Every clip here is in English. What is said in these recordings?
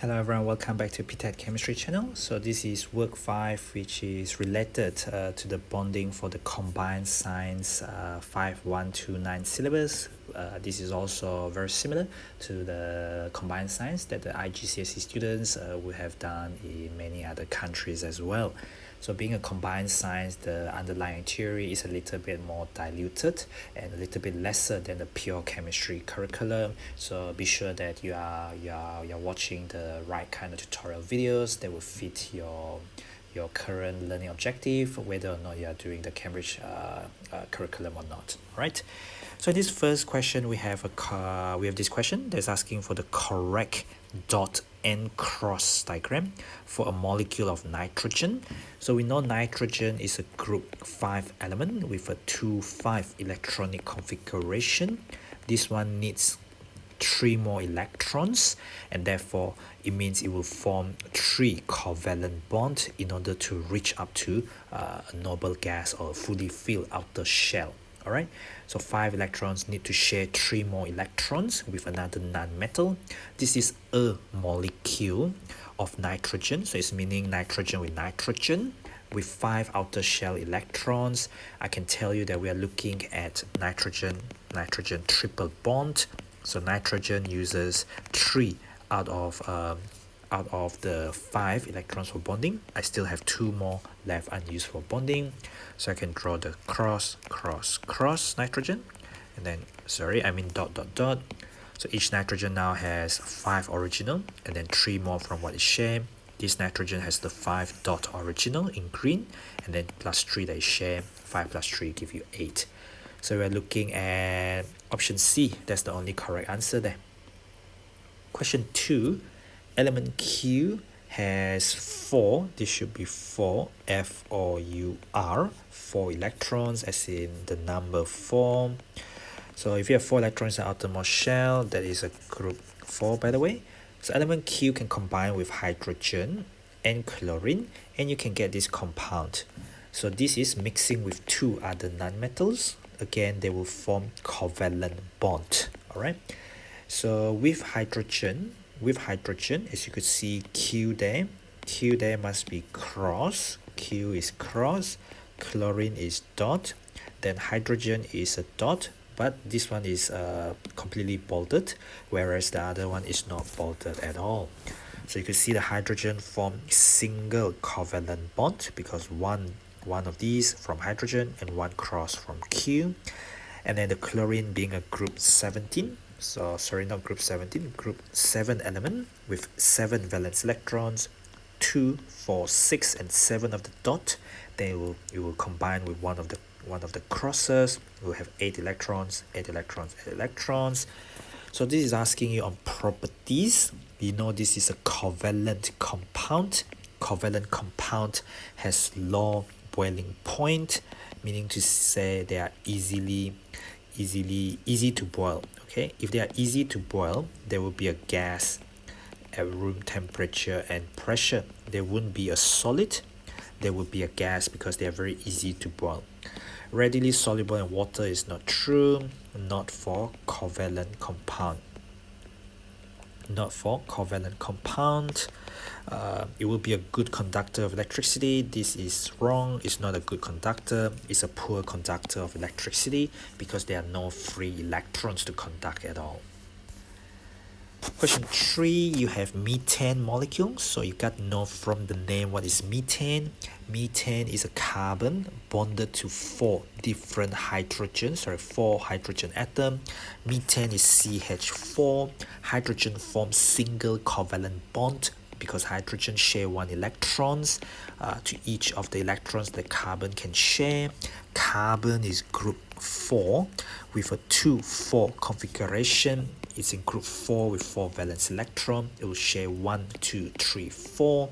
Hello everyone, welcome back to ptet.chemistry channel. So this is work 5, which is related to the bonding for the combined science 5129 syllabus. This is also very similar to the combined science that the IGCSE students will have done in many other countries as well. So being a combined science, the underlying theory is a little bit more diluted and a little bit lesser than the pure chemistry curriculum. So be sure that you're watching the right kind of tutorial videos that will fit your current learning objective, whether or not you are doing the Cambridge curriculum or not. All right. So in this first question, we have this question that's asking for the correct dot and cross diagram for a molecule of nitrogen. So we know nitrogen is a group 5 element with a 2,5 electronic configuration. This one needs 3 more electrons, and therefore it means it will form 3 covalent bonds in order to reach up to a noble gas or a fully filled outer shell. Alright, so 5 electrons need to share 3 more electrons with another non-metal. This is a molecule of nitrogen, so it's meaning nitrogen with 5 outer shell electrons. I can tell you that we are looking at nitrogen triple bond. So nitrogen uses 3 out of the 5 electrons for bonding. I still have 2 more left unused for bonding, so I can draw the cross nitrogen, and then dot. So each nitrogen now has 5 original and then 3 more from what is shared. This nitrogen has the 5 dot original in green, and then plus 3 that is shared. 5 plus 3 give you 8. So we're looking at option C. That's the only correct answer there. Question 2, element Q has 4, this should be 4, F-O-U-R, 4 electrons, as in the number 4. So if you have 4 electrons in the outermost shell, that is a group 4, by the way. So element Q can combine with hydrogen and chlorine, and you can get this compound. So this is mixing with 2 other nonmetals. Again, they will form covalent bond. All right. So with hydrogen, as you could see, Q there must be cross. Q is cross, chlorine is dot, then hydrogen is a dot, but this one is completely bolded, whereas the other one is not bolded at all. So you can see the hydrogen form single covalent bond because one of these from hydrogen and 1 cross from Q. And then the chlorine being a group 17, so sorry, not group 17, group 7 element with 7 valence electrons, 2, 4, 6 and 7 of the dot. Then it will combine with one of the crosses. We'll have 8 electrons. So this is asking you on properties. You know this is a covalent compound. Covalent compound has low boiling point, meaning to say they are easy to boil. Okay, if they are easy to boil, there will be a gas at room temperature and pressure. There wouldn't be a solid, there will be a gas because they are very easy to boil. Readily soluble in water is not true, not for covalent compound. It will be a good conductor of electricity. This is wrong. It's not a good conductor. It's a poor conductor of electricity because there are no free electrons to conduct at all. Question 3, you have methane molecules. So you got to know from the name what is methane. Methane is a carbon bonded to 4 different hydrogens, 4 hydrogen atom. Methane is CH4. Hydrogen forms single covalent bond because hydrogen share 1 electrons to each of the electrons the carbon can share. Carbon is group 4 with a 2,4 configuration. It's in group 4 with 4 valence electron. It will share 1, 2, 3, 4,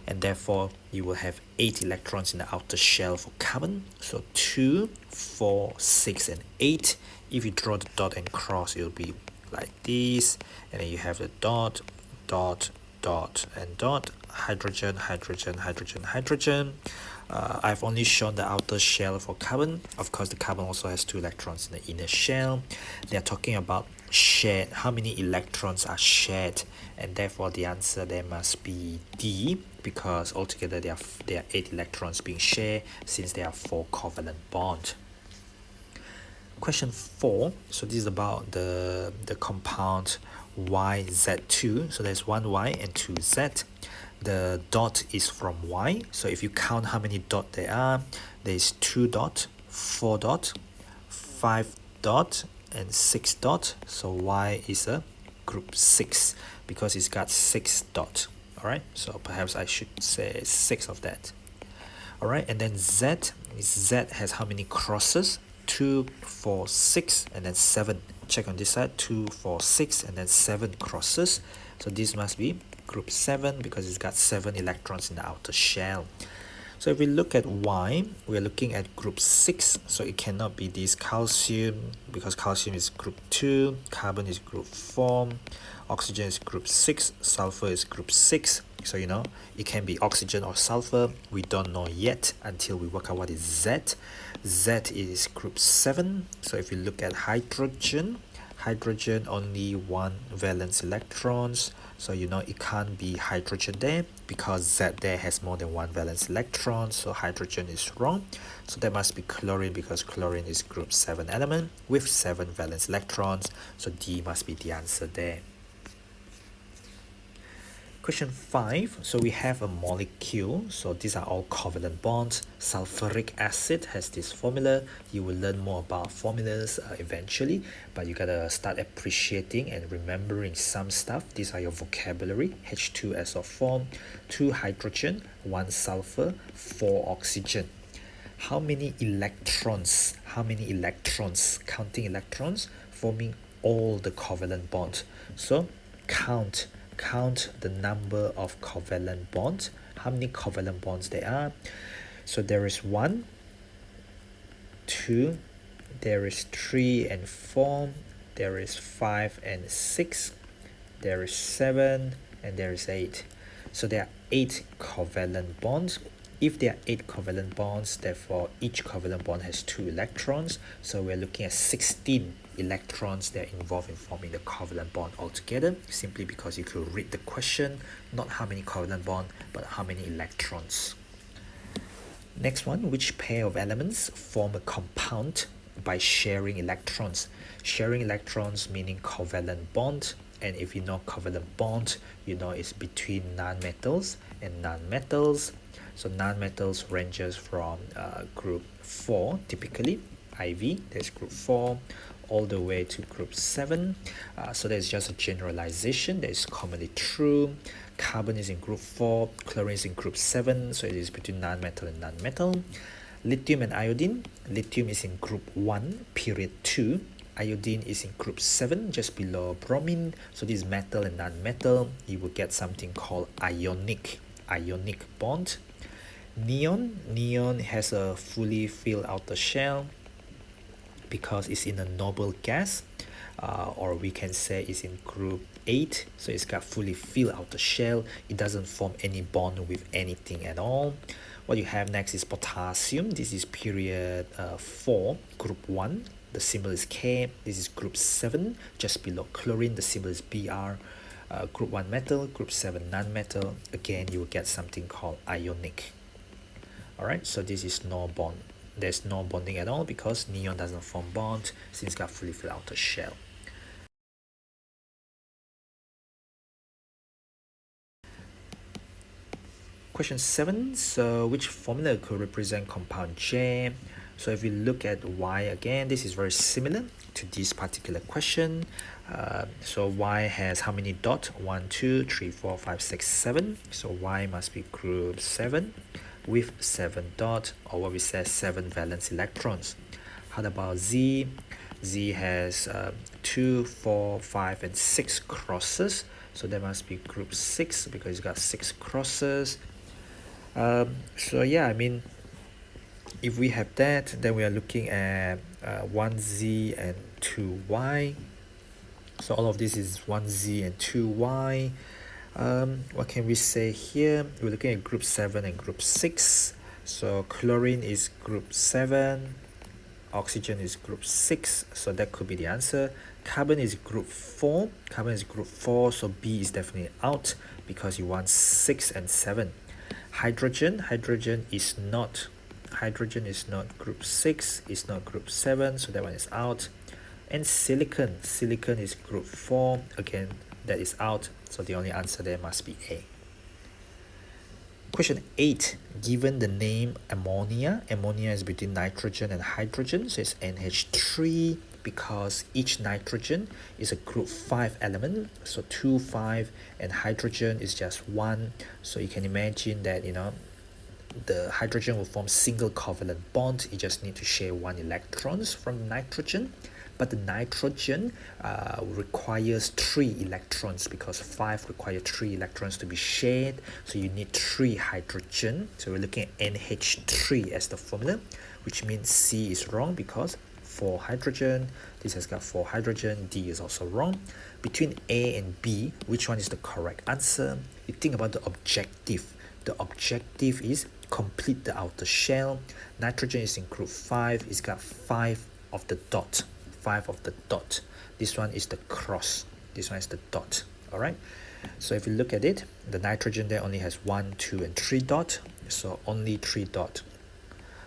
and therefore you will have 8 electrons in the outer shell for carbon. So 2, 4, 6 and 8. If you draw the dot and cross, it will be like this, and then you have the dot and dot, hydrogen. I've only shown the outer shell for carbon. Of course, the carbon also has 2 electrons in the inner shell. They're talking about shared, how many electrons are shared, and therefore the answer there must be D, because altogether there are 8 electrons being shared since there are 4 covalent bonds. Question 4, so this is about the compound YZ2. So there's one Y and 2 Z. The dot is from Y, so if you count how many dot there are, there's 2 dot, 4 dot, 5 dot, and 6 dot. So Y is a group 6 because it's got 6 dot. Alright, so perhaps I should say 6 of that. Alright, and then Z has how many crosses? 2, 4, 6, and then 7. Check on this side, 2, 4, 6, and then 7 crosses. So this must be group 7 because it's got 7 electrons in the outer shell. So if we look at Y, we're looking at group 6, so it cannot be this calcium because calcium is group 2, carbon is group 4, oxygen is group 6, sulfur is group 6. So you know, it can be oxygen or sulfur. We don't know yet until we work out what is Z. Z is group 7. So if you look at hydrogen only 1 valence electrons. So you know it can't be hydrogen there because Z there has more than 1 valence electron. So hydrogen is wrong. So that must be chlorine because chlorine is group 7 element with 7 valence electrons. So D must be the answer there. Question 5, so we have a molecule, so these are all covalent bonds. Sulfuric acid has this formula. You will learn more about formulas eventually, but you gotta start appreciating and remembering some stuff. These are your vocabulary. H2SO4, 2 hydrogen, 1 sulfur, 4 oxygen. How many electrons, counting electrons, forming all the covalent bonds. So count the number of covalent bonds, how many covalent bonds there are. So there is 1, 2, there is 3 and 4, there is 5 and 6, there is 7, and there is 8. So there are 8 covalent bonds. If there are 8 covalent bonds, therefore each covalent bond has 2 electrons. So we're looking at 16 electrons that are involved in forming the covalent bond altogether, simply because you could read the question, not how many covalent bond, but how many electrons. Next one, which pair of elements form a compound by sharing electrons? Sharing electrons meaning covalent bond, and if you know covalent bond, you know it's between nonmetals and nonmetals. So nonmetals ranges from group 4 typically, IV, there's group 4, all the way to group 7. So there's just a generalization that is commonly true. Carbon is in group 4, chlorine is in group 7, so it is between nonmetal and nonmetal. Lithium and iodine, lithium is in group 1, period 2. Iodine is in group 7, just below bromine. So this metal and nonmetal, you will get something called ionic bond. Neon has a fully filled outer shell because it's in a noble gas, or we can say it's in group 8, so it's got fully filled outer shell. It doesn't form any bond with anything at all. What you have next is potassium. This is period 4, group 1. The symbol is K. This is group 7, just below chlorine. The symbol is Br. Group 1 metal, group 7 non-metal. Again, you will get something called ionic. Alright, so this is no bond. There's no bonding at all because neon doesn't form bond since it's got fully filled outer shell. Question 7, so which formula could represent compound J? So if we look at Y again, this is very similar to this particular question. So Y has how many dot? 1, 2, 3, 4, 5, 6, 7. So Y must be group 7 with 7 dot, or what we say 7 valence electrons. How about Z? Z has 2, 4, 5, and 6 crosses. So that must be group 6 because it's got 6 crosses. So yeah, I mean, if we have that, then we are looking at 1Z and 2Y. So all of this is 1Z and 2Y. What can we say here? We're looking at group 7 and group 6. So chlorine is group 7, oxygen is group 6, so that could be the answer. Carbon is group 4, so B is definitely out because you want 6 and 7. Hydrogen is not group 6, it's not group 7, so that one is out. And silicon is group 4, again that is out, so the only answer there must be A. Question 8. Given the name ammonia is between nitrogen and hydrogen, so it's NH3 because each nitrogen is a group 5 element, so 2, 5, and hydrogen is just 1. So you can imagine that, the hydrogen will form single covalent bond. You just need to share 1 electrons from nitrogen. But the nitrogen requires 3 electrons because 5 require 3 electrons to be shared. So you need 3 hydrogen. So we're looking at NH3 as the formula, which means C is wrong because 4 hydrogen. This has got 4 hydrogen. D is also wrong. Between A and B, which one is the correct answer? You think about the objective. The objective is complete the outer shell. Nitrogen is in group 5. It's got 5 of the dot. This one is the cross. This one is the dot. Alright. So if you look at it, the nitrogen there only has 1, 2, and 3 dot. So only 3 dot.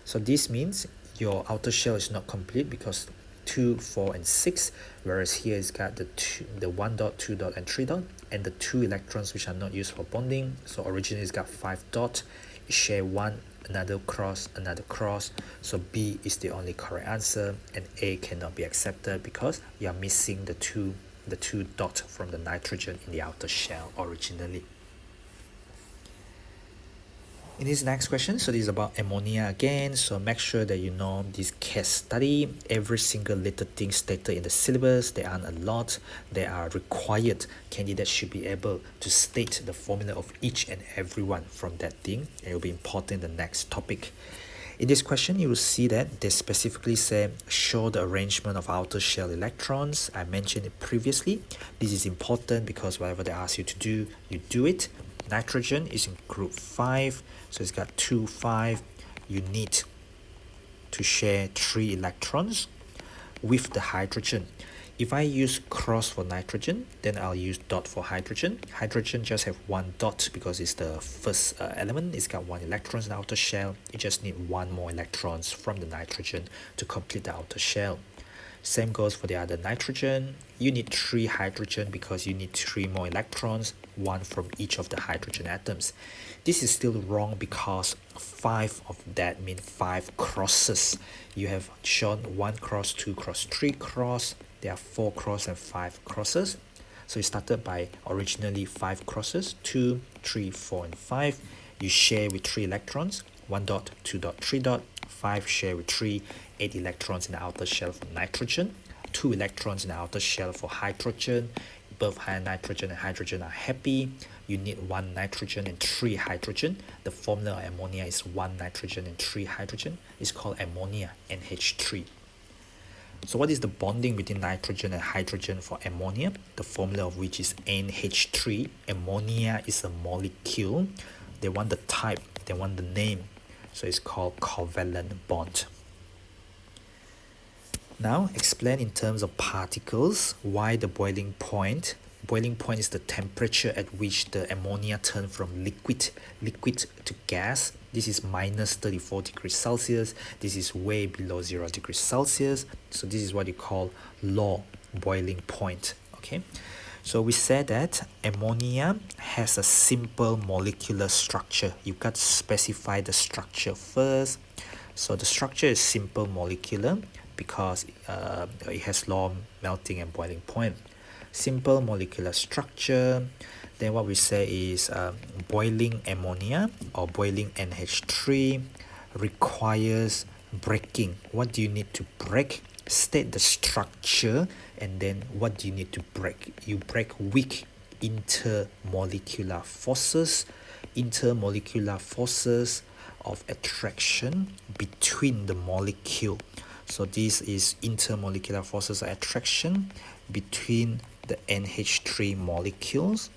So this means your outer shell is not complete because 2, 4, and 6, whereas here it's got the 1 dot, 2 dot, and 3 dot, and the 2 electrons which are not used for bonding. So originally it's got 5 dot. You share 1, another cross, so B is the only correct answer, and A cannot be accepted because you are missing the two dot from the nitrogen in the outer shell originally. In this next question, so this is about ammonia again, so make sure that you know this case study. Every single little thing stated in the syllabus, there aren't a lot, they are required. Candidates should be able to state the formula of each and every one from that thing, and it will be important in the next topic. In this question, you will see that they specifically say show the arrangement of outer shell electrons. I mentioned it previously. This is important because whatever they ask you to do, you do it. Nitrogen is in group 5, so it's got 2, 5. You need to share 3 electrons with the hydrogen. If I use cross for nitrogen, then I'll use dot for hydrogen. Hydrogen just have 1 dot because it's the first element. It's got 1 electron in the outer shell. You just need 1 more electrons from the nitrogen to complete the outer shell. Same goes for the other nitrogen. You need 3 hydrogen because you need 3 more electrons, 1 from each of the hydrogen atoms. This is still wrong because 5 of that mean 5 crosses. You have shown 1 cross, 2 cross, 3 cross. There are 4 cross and 5 crosses. So you started by originally 5 crosses, 2, 3, 4, and 5. You share with 3 electrons, 1 dot, 2 dot, 3 dot. 5 share with 3, 8 electrons in the outer shell for nitrogen, 2 electrons in the outer shell for hydrogen. Both nitrogen and hydrogen are happy. You need 1 nitrogen and 3 hydrogen. The formula of ammonia is 1 nitrogen and 3 hydrogen. It's called ammonia, NH3. So what is the bonding between nitrogen and hydrogen for ammonia? The formula of which is NH3. Ammonia is a molecule. They want the type, they want the name. So it's called covalent bond. Now explain in terms of particles why the boiling point. Boiling point is the temperature at which the ammonia turns from liquid to gas. This is minus 34 degrees Celsius. This is way below 0 degrees Celsius. So this is what you call low boiling point. Okay. So we said that ammonia has a simple molecular structure. You got to specify the structure first. So the structure is simple molecular because it has low melting and boiling point. Simple molecular structure. Then what we say is boiling ammonia or boiling NH3 requires breaking. What do you need to break? State the structure, and then what do you need to break? You break weak intermolecular forces of attraction between the molecule. So this is intermolecular forces of attraction between the NH3 molecules.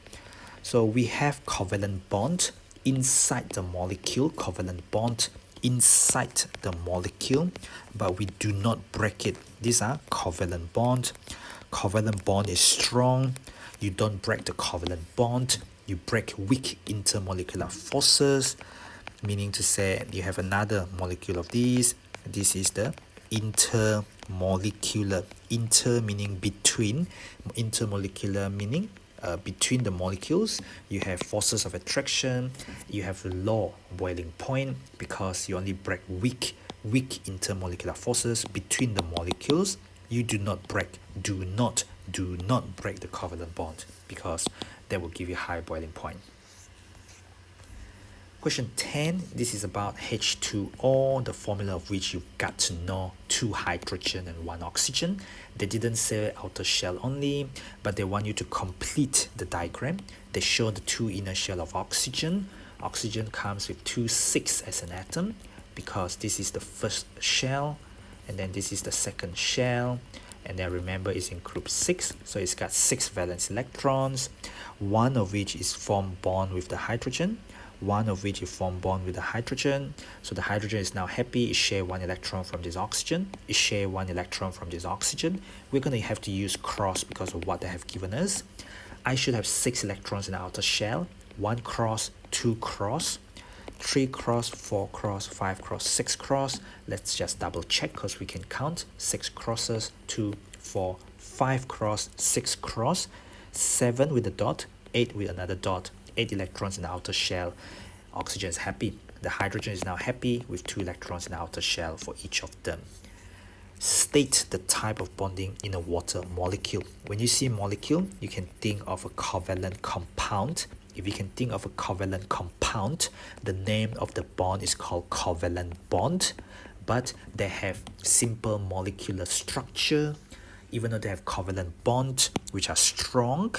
So we have covalent bond inside the molecule. Covalent bond inside the molecule, but we do not break it. These are covalent bond. Covalent bond is strong. You don't break the covalent bond. You break weak intermolecular forces, meaning to say you have another molecule of these. This is the intermolecular. Inter meaning between, intermolecular meaning between the molecules. You have forces of attraction, you have low boiling point because you only break weak intermolecular forces between the molecules. You do not break, do not break the covalent bond, because that will give you high boiling point. Question 10, this is about H2O, the formula of which you've got to know: 2 hydrogen and 1 oxygen. They didn't say outer shell only, but they want you to complete the diagram. They show the 2 inner shell of oxygen. Oxygen comes with 2 6 as an atom, because this is the first shell, and then this is the second shell, and then remember it's in group 6, so it's got 6 valence electrons, one of which is formed bond with the hydrogen, one of which is formed bond with the hydrogen. So the hydrogen is now happy, it share 1 electron from this oxygen, it share 1 electron from this oxygen. We're going to have to use cross because of what they have given us. I should have 6 electrons in the outer shell, 1 cross, 2 cross, 3 cross, 4 cross, 5 cross, 6 cross. Let's just double check because we can count. 6 crosses, 2, 4, 5 cross, 6 cross, 7 with a dot, 8 with another dot, 8 electrons in the outer shell. Oxygen is happy. The hydrogen is now happy with 2 electrons in the outer shell for each of them. State the type of bonding in a water molecule. When you see molecule, you can think of a covalent compound. If you can think of a covalent compound, the name of the bond is called covalent bond, but they have simple molecular structure. Even though they have covalent bonds which are strong,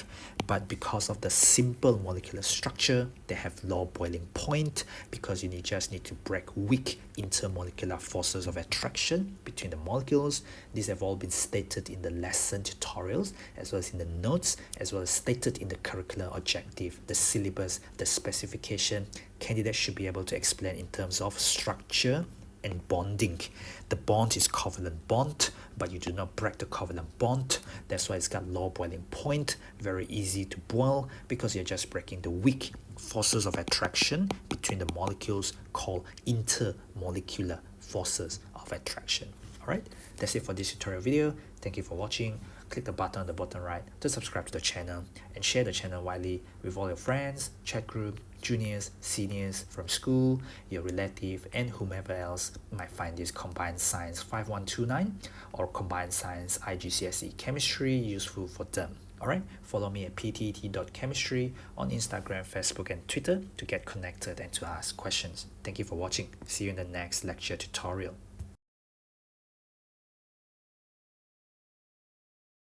but because of the simple molecular structure, they have low boiling point, because you just need to break weak intermolecular forces of attraction between the molecules. These have all been stated in the lesson tutorials, as well as in the notes, as well as stated in the curricular objective, the syllabus, the specification. Candidates should be able to explain in terms of structure and bonding. The bond is covalent bond, but you do not break the covalent bond. That's why it's got low boiling point, very easy to boil, because you're just breaking the weak forces of attraction between the molecules, called intermolecular forces of attraction. Alright, that's it for this tutorial video. Thank you for watching. Click the button on the bottom right to subscribe to the channel, and share the channel widely with all your friends, chat group, juniors, seniors from school, your relative, and whomever else might find this Combined Science 5129 or Combined Science IGCSE Chemistry useful for them. Alright, follow me at ptet.chemistry on Instagram, Facebook, and Twitter to get connected and to ask questions. Thank you for watching. See you in the next lecture tutorial.